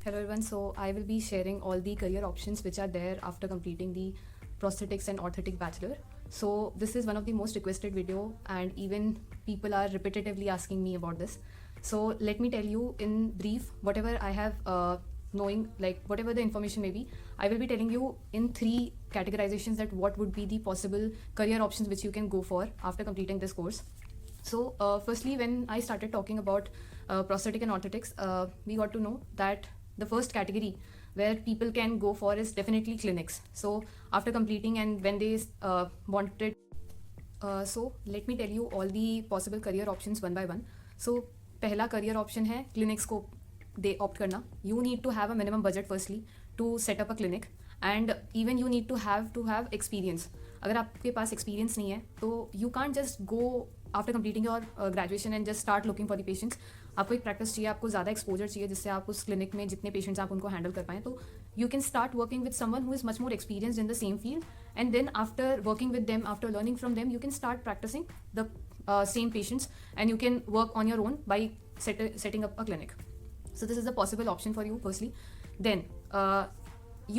Hello everyone, so I will be sharing all the career options which are there after completing the Prosthetics and Orthotic Bachelor. So this is one of the most requested video and even people are repetitively asking me about this. So let me tell you in brief whatever I have knowing, like whatever the information may be, I will be telling you in 3 categorizations that what would be the possible career options which you can go for after completing this course. So firstly, when I started talking about prosthetic and orthotics, we got to know that the first category where people can go for is definitely clinics. So after completing and when they wanted, so let me tell you all the possible career options one by one. So पहला career option है clinics को they opt करना. You need to have a minimum budget firstly to set up a clinic and even you need to have experience. अगर आपके पास experience नहीं है तो you can't just go after completing your graduation and just start looking for the patients. आपको एक practice चाहिए, आपको ज़्यादा एक्सपोजर चाहिए जिससे आप उस क्लिनिक में जितने पेशेंट्स आप उनको हैंडल कर पाएँ. तो you can start working with someone who is much more experienced in the same field and then after working with them, after learning from them, you can start practicing the same patients and you can work on your own by setting up a clinic. So this is a possible option for you firstly. Then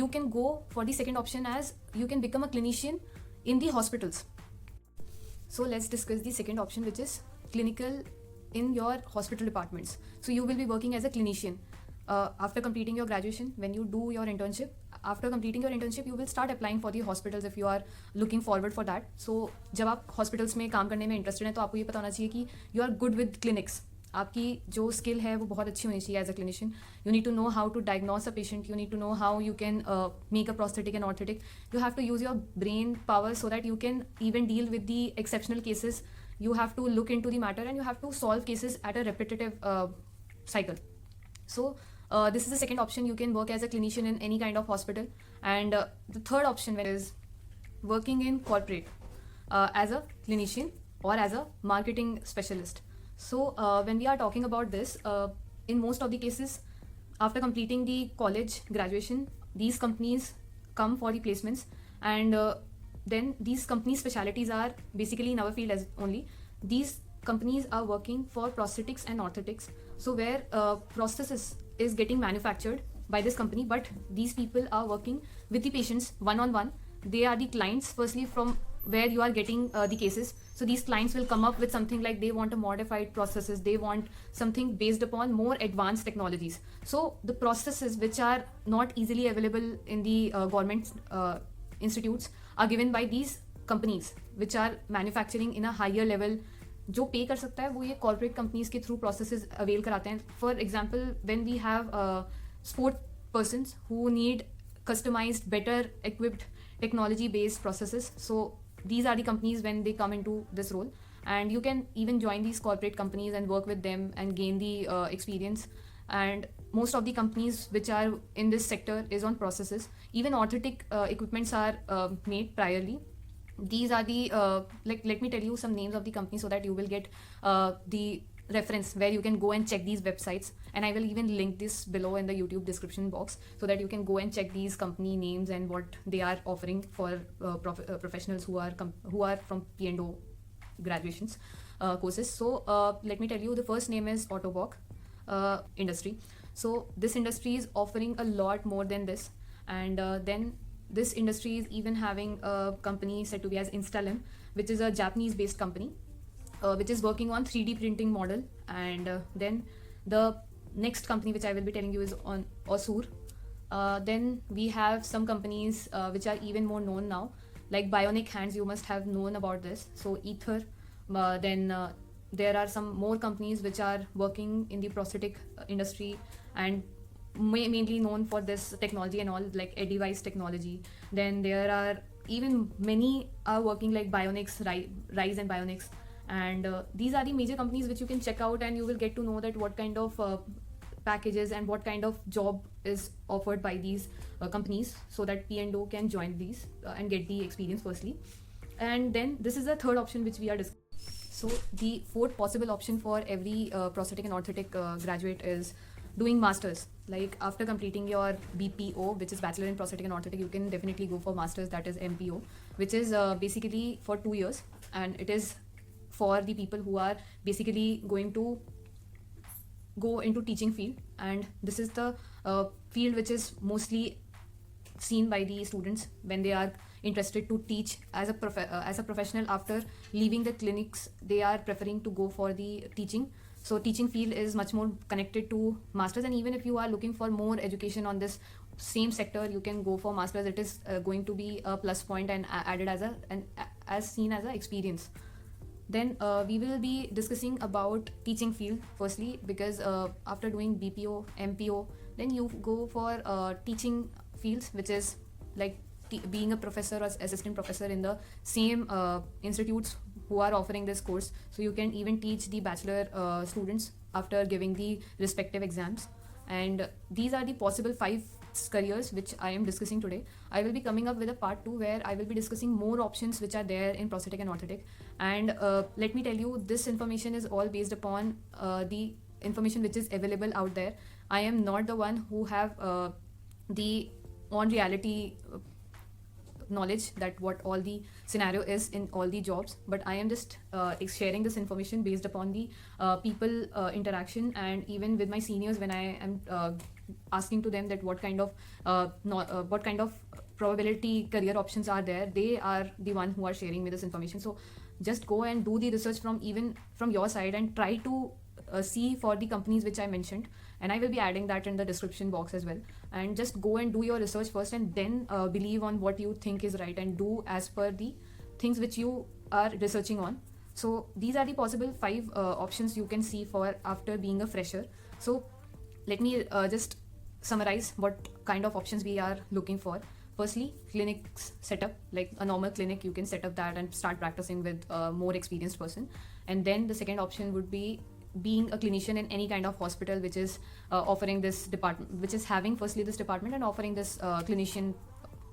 you can go for the second option as you can become a clinician in the hospitals. So let's discuss the second option, which is clinical in your hospital departments. So you will be working as a clinician after completing your graduation. When you do your internship, after completing your internship, you will start applying for the hospitals if you are looking forward for that. So जब आप hospitals में काम करने में interested हैं तो आपको ये पता होना चाहिए कि you are good with clinics. आपकी जो skill है वो बहुत अच्छी होनी चाहिए as a clinician. You need to know how to diagnose a patient. You need to know how you can make a prosthetic and orthotic. You have to use your brain power so that you can even deal with the exceptional cases. You have to look into the matter and you have to solve cases at a repetitive cycle. So this is the second option. You can work as a clinician in any kind of hospital. And the third option is working in corporate as a clinician or as a marketing specialist. So when we are talking about this, in most of the cases, after completing the college graduation, these companies come for the placements and then these companies' specialities are basically in our field as only. These companies are working for prosthetics and orthotics. So where prosthesis is getting manufactured by this company, but these people are working with the patients one-on-one. They are the clients firstly from where you are getting the cases. So these clients will come up with something like they want a modified prosthesis, they want something based upon more advanced technologies. So the prostheses which are not easily available in the government institutes are given by these companies which are manufacturing in a higher level. जो पे कर सकता है वो ये corporate companies के through processes avail कराते हैं. For example when we have sport persons who need customized, better equipped technology based processes. So these are the companies when they come into this role, and you can even join these corporate companies and work with them and gain the experience. And most of the companies which are in this sector is on processes. Even orthotic equipments are made priorly. These are the let me tell you some names of the companies so that you will get the reference where you can go and check these websites, and I will even link this below in the YouTube description box so that you can go and check these company names and what they are offering for professionals who are from P&O graduations courses. So let me tell you, the first name is Ottobock industry. So this industry is offering a lot more than this, and then this industry is even having a company said to be as Instalimb, which is a Japanese based company which is working on 3D printing model. And then the next company which I will be telling you is on Osur. Then we have some companies which are even more known now, like Bionic Hands. You must have known about this. So Aether. Then there are some more companies which are working in the prosthetic industry and mainly known for this technology and all, like addiwise technology. Then there are even many are working like bionics, Rise and Bionics. And these are the major companies which you can check out, and you will get to know that what kind of packages and what kind of job is offered by these companies, so that P&O can join these and get the experience firstly. And then this is the third option which we are discussing. So the fourth possible option for every prosthetic and orthotic graduate is doing masters. Like after completing your BPO, which is Bachelor in Prosthetic and Orthotic, you can definitely go for masters, that is MPO, which is basically for 2 years, and it is for the people who are basically going to go into teaching field. And this is the field which is mostly seen by the students when they are interested to teach as a professional. After leaving the clinics, they are preferring to go for the teaching. So teaching field is much more connected to masters, and even if you are looking for more education on this same sector, you can go for masters. It is going to be a plus point and added as seen as a experience. Then we will be discussing about teaching field firstly, because after doing BPO, MPO, then you go for teaching fields, which is like being a professor or assistant professor in the same institutes who are offering this course. So you can even teach the bachelor students after giving the respective exams. And these are the possible 5 careers which I am discussing today. I will be coming up with a part 2 where I will be discussing more options which are there in prosthetic and orthotic. And let me tell you, this information is all based upon the information which is available out there. I am not the one who have the on reality knowledge that what all the scenario is in all the jobs, but I am just sharing this information based upon the people interaction, and even with my seniors when I am asking to them that what kind of probability career options are there, they are the one who are sharing me this information. So just go and do the research from your side and try to see for the companies which I mentioned, and I will be adding that in the description box as well. And just go and do your research first, and then believe on what you think is right and do as per the things which you are researching on. So these are the possible 5 options you can see for after being a fresher. So let me just summarize what kind of options we are looking for. Firstly, clinics setup, like a normal clinic, you can set up that and start practicing with a more experienced person. And then the second option would be being a clinician in any kind of hospital which is offering this department, which is having firstly this department and offering this clinician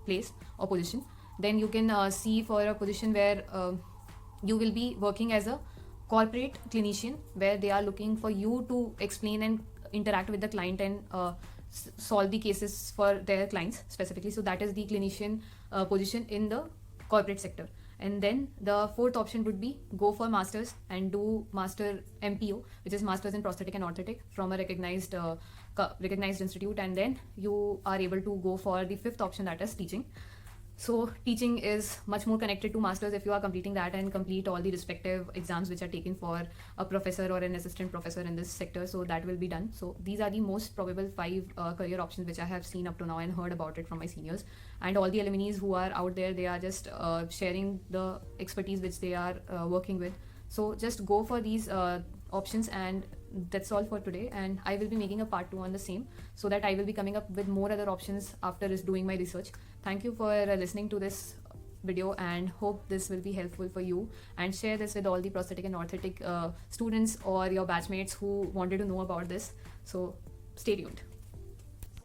place or position. Then you can see for a position where you will be working as a corporate clinician, where they are looking for you to explain and interact with the client and solve the cases for their clients specifically. So that is the clinician position in the corporate sector. And then the fourth option would be go for masters and do master MPO, which is masters in prosthetic and orthotic from a recognized institute. And then you are able to go for the fifth option, that is teaching. So teaching is much more connected to masters if you are completing that and complete all the respective exams which are taken for a professor or an assistant professor in this sector. So that will be done. So these are the most probable 5 career options which I have seen up to now and heard about it from my seniors. And all the alumni who are out there, they are just sharing the expertise which they are working with. So just go for these options, and that's all for today. And I will be making a part 2 on the same, so that I will be coming up with more other options after doing my research. Thank you for listening to this video, and hope this will be helpful for you, and share this with all the prosthetic and orthotic students or your batchmates who wanted to know about this. So stay tuned.